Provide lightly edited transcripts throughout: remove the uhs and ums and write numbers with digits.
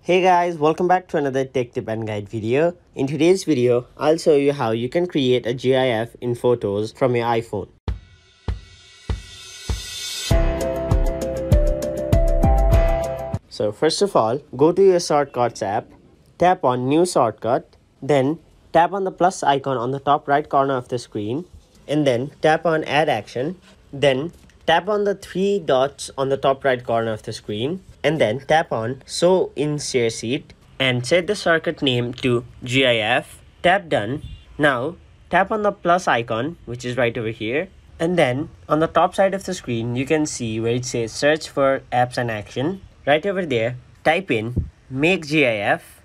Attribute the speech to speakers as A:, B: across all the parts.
A: Hey guys, welcome back to another tech tip and guide video. In today's video, I'll show you how you can create a GIF in photos from your iPhone. So first of all, go to your shortcuts app, tap on new shortcut, then tap on the plus icon on the top right corner of the screen, and then tap on add action, then tap on the three dots on the top right corner of the screen, and then tap on show in share sheet and set the shortcut name to GIF. Tap done. Now tap on the plus icon, which is right over here, and then on the top side of the screen you can see where it says search for apps and action. Right over there, type in make GIF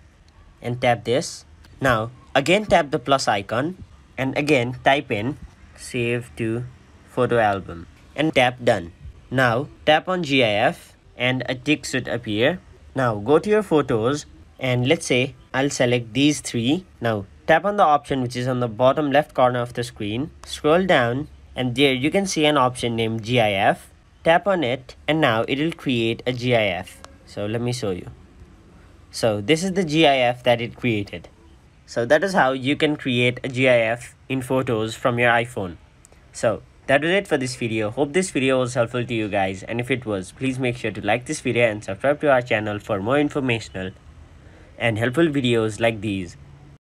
A: and tap this. Now again tap the plus icon and again type in save to photo album and tap done. Now tap on GIF and a tick should appear. Now go to your photos and let's say I'll select these three. Now tap on the option which is on the bottom left corner of the screen. Scroll down and there you can see an option named GIF. Tap on it and now it will create a GIF. So let me show you. So this is the GIF that it created. So that is how you can create a GIF in photos from your iPhone. So that was it for this video. Hope this video was helpful to you guys, and if it was, please make sure to like this video and subscribe to our channel for more informational and helpful videos like these.